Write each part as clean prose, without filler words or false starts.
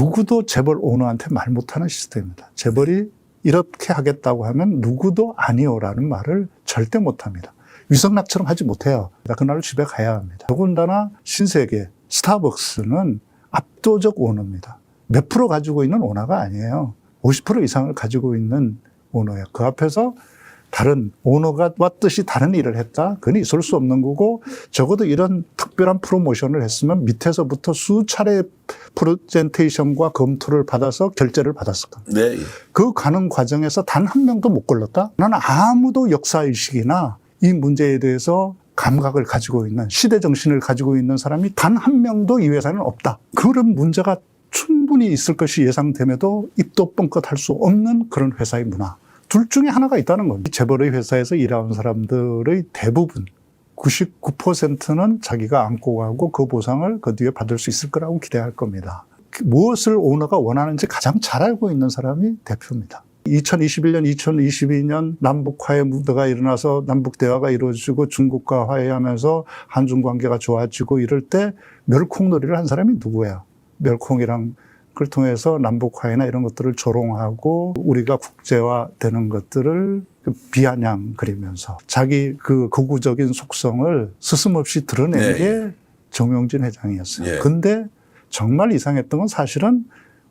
누구도 재벌 오너한테 말 못하는 시스템입니다. 재벌이 이렇게 하겠다고 하면 누구도 아니오라는 말을 절대 못합니다. 위성락처럼 하지 못해요. 그날로 집에 가야 합니다. 더군다나 신세계, 스타벅스는 압도적 오너입니다. 몇 프로 가지고 있는 오너가 아니에요. 50% 이상을 가지고 있는 오너예요. 그 앞에서 다른 오너가 뜻이 다른 일을 했다? 그건 있을 수 없는 거고, 적어도 이런 특별한 프로모션을 했으면 밑에서부터 수차례 프레젠테이션과 검토를 받아서 결제를 받았을 겁니다. 네. 그 가는 과정에서 단 한 명도 못 걸렀다? 나는 아무도 역사의식이나 이 문제에 대해서 감각을 가지고 있는, 시대정신을 가지고 있는 사람이 단 한 명도 이 회사에는 없다. 그런 문제가 충분히 있을 것이 예상됨에도 입도 뻥끗 할 수 없는 그런 회사의 문화. 둘 중에 하나가 있다는 겁니다. 재벌의 회사에서 일하는 사람들의 대부분 99%는 자기가 안고 가고 그 보상을 그 뒤에 받을 수 있을 거라고 기대할 겁니다. 무엇을 오너가 원하는지 가장 잘 알고 있는 사람이 대표입니다. 2021년, 2022년 남북화해 무드가 일어나서 남북 대화가 이루어지고 중국과 화해하면서 한중 관계가 좋아지고 이럴 때 멸콩놀이를 한 사람이 누구예요? 멸콩이랑 그걸 통해서 남북화해나 이런 것들을 조롱하고 우리가 국제화되는 것들을 비아냥 그리면서 자기 그 극우적인 속성을 스스럼없이 드러낸 게 정용진 회장이었어요. 근데 정말 이상했던 건 사실은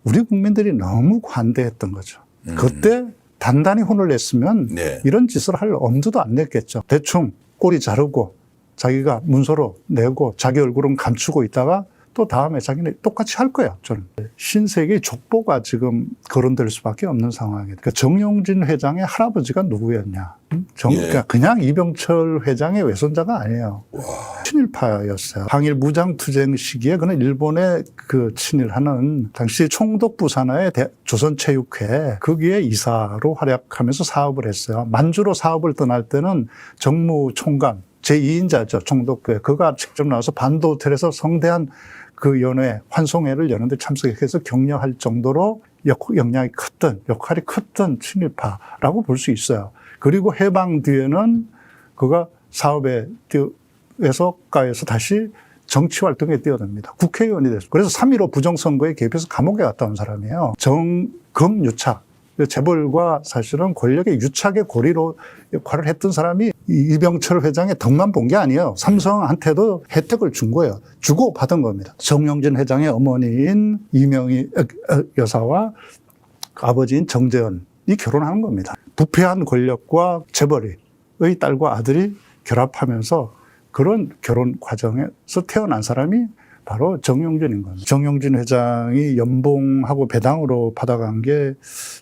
우리 국민들이 너무 관대했던 거죠. 그때 단단히 혼을 냈으면 이런 짓을 할 엄두도 안 냈겠죠. 대충 꼬리 자르고 자기가 문서로 내고 자기 얼굴은 감추고 있다가 또 다음에 자기는 똑같이 할 거예요, 저는. 신세계의 족보가 지금 거론될 수밖에 없는 상황이에요. 그러니까 정용진 회장의 할아버지가 누구였냐. 그러니까 그냥 이병철 회장의 외손자가 아니에요. 친일파였어요. 항일 무장투쟁 시기에 그는 일본에 그 친일하는 당시 총독부 산하의 조선체육회 거기에 이사로 활약하면서 사업을 했어요. 만주로 사업을 떠날 때는 정무총감 제2인자죠, 총독부에. 그가 직접 나와서 반도 호텔에서 성대한 그 연회, 환송회를 여는데 참석해서 격려할 정도로 역량이 역할이 컸던 친일파라고 볼 수 있어요. 그리고 해방 뒤에는 그가 사업에서 다시 정치 활동에 뛰어듭니다. 국회의원이 됐어요. 그래서 3.15 부정선거에 개입해서 감옥에 갔다 온 사람이에요. 정금유착. 재벌과 사실은 권력의 유착의 고리로 역할을 했던 사람이 이병철 회장의 덕만 본 게 아니에요. 삼성한테도 혜택을 준 거예요. 주고 받은 겁니다. 정용진 회장의 어머니인 이명희 여사와 아버지인 정재현이 결혼하는 겁니다. 부패한 권력과 재벌의 딸과 아들이 결합하면서 그런 결혼 과정에서 태어난 사람이 바로 정용진인 겁니다. 정용진 회장이 연봉하고 배당으로 받아간 게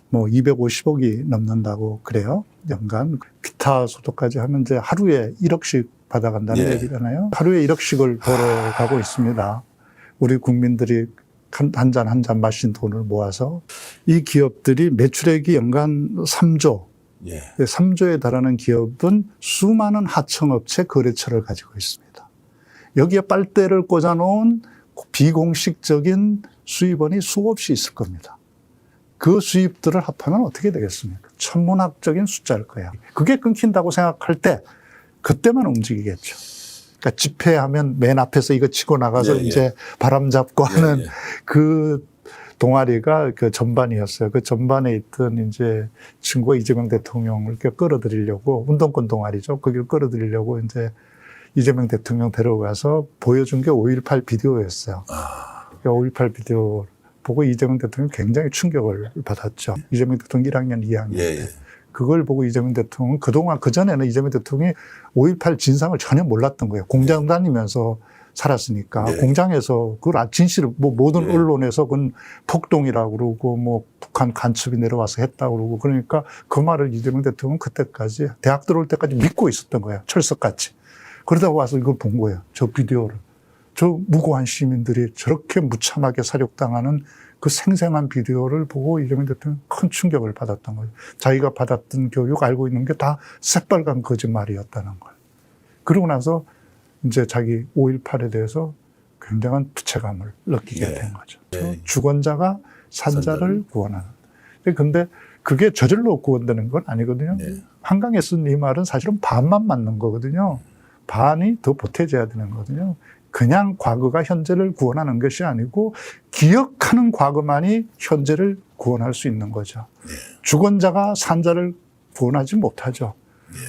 뭐 250억이 넘는다고 그래요. 연간. 기타 소득까지 하면 이제 하루에 1억씩 받아간다는 얘기잖아요. 하루에 1억씩을 벌어가고 있습니다. 우리 국민들이 한 잔 한 잔 마신 돈을 모아서 이 기업들이 매출액이 연간 3조. 3조에 달하는 기업은 수많은 하청업체 거래처를 가지고 있습니다. 여기에 빨대를 꽂아놓은 비공식적인 수입원이 수없이 있을 겁니다. 그 수입들을 합하면 어떻게 되겠습니까? 천문학적인 숫자일 거야. 그게 끊긴다고 생각할 때 그때만 움직이겠죠. 그러니까 집회하면 맨 앞에서 이거 치고 나가서 이제 바람 잡고 하는 그 동아리가 그 전반이었어요. 그 전반에 있던 이제 친구가 이재명 대통령을 이렇게 끌어들이려고, 운동권 동아리죠. 거기를 끌어들이려고 이제 이재명 대통령 데려가서 보여준 게 5.18 비디오였어요. 5.18 비디오 보고 이재명 대통령이 굉장히 충격을 받았죠. 이재명 대통령 1학년, 2학년 때. 그걸 보고 이재명 대통령은 그동안, 그전에는 이재명 대통령이 5.18 진상을 전혀 몰랐던 거예요. 공장 다니면서 살았으니까. 공장에서 그걸 진실을, 뭐 모든 언론에서 그건 폭동이라고 그러고 뭐 북한 간첩이 내려와서 했다고 그러고 그러니까 그 말을 이재명 대통령은 그때까지, 대학 들어올 때까지 믿고 있었던 거예요. 철석같이. 그러다 와서 이걸 본 거예요. 저 비디오를. 저 무고한 시민들이 저렇게 무참하게 사륙당하는 그 생생한 비디오를 보고 이재명 대통령은 큰 충격을 받았던 거예요. 자기가 받았던 교육, 알고 있는 게 다 새빨간 거짓말이었다는 걸. 그러고 나서 이제 자기 5.18에 대해서 굉장한 부채감을 느끼게 된 거죠. 주권자가 산자를 구원하는. 근데 그게 저절로 구원되는 건 아니거든요. 한강에 쓴 이 말은 사실은 반만 맞는 거거든요. 반이 더 보태져야 되는 거거든요. 그냥 과거가 현재를 구원하는 것이 아니고 기억하는 과거만이 현재를 구원할 수 있는 거죠. 네. 죽은 자가 산 자를 구원하지 못하죠.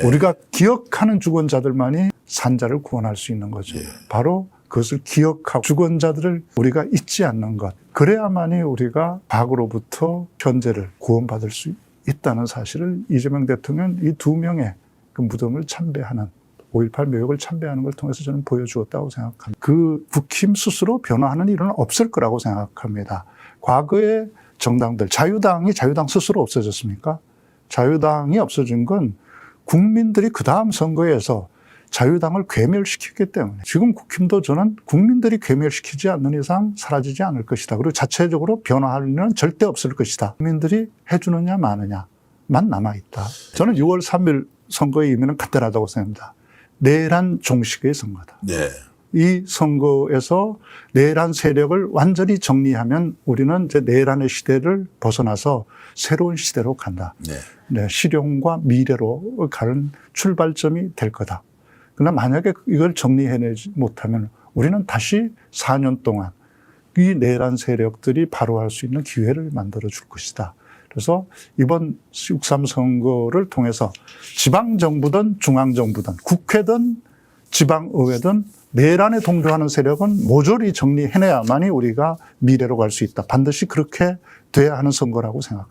네. 우리가 기억하는 죽은 자들만이 산 자를 구원할 수 있는 거죠. 네. 바로 그것을 기억하고 죽은 자들을 우리가 잊지 않는 것. 그래야만이 우리가 과거로부터 현재를 구원받을 수 있다는 사실을 이재명 대통령 이 두 명의 그 무덤을 참배하는 5.18 묘역을 참배하는 걸 통해서 저는 보여주었다고 생각합니다. 그 국힘 스스로 변화하는 일은 없을 거라고 생각합니다. 과거의 정당들, 자유당 스스로 없어졌습니까? 자유당이 없어진 건 국민들이 그 다음 선거에서 자유당을 괴멸시켰기 때문에 지금 국힘도 저는 국민들이 괴멸시키지 않는 이상 사라지지 않을 것이다. 그리고 자체적으로 변화할 일은 절대 없을 것이다. 국민들이 해주느냐 마느냐만 남아있다. 저는 6월 3일 선거의 의미는 간단하다고 생각합니다. 내란 종식의 선거다. 네. 이 선거에서 내란 세력을 완전히 정리하면 우리는 이제 내란의 시대를 벗어나서 새로운 시대로 간다. 네. 네, 실용과 미래로 가는 출발점이 될 거다. 그러나 만약에 이걸 정리해내지 못하면 우리는 다시 4년 동안 이 내란 세력들이 바로 할 수 있는 기회를 만들어 줄 것이다. 그래서 이번 6.3 선거를 통해서 지방정부든 중앙정부든 국회든 지방의회든 내란에 동조하는 세력은 모조리 정리해내야만이 우리가 미래로 갈 수 있다. 반드시 그렇게 돼야 하는 선거라고 생각합니다.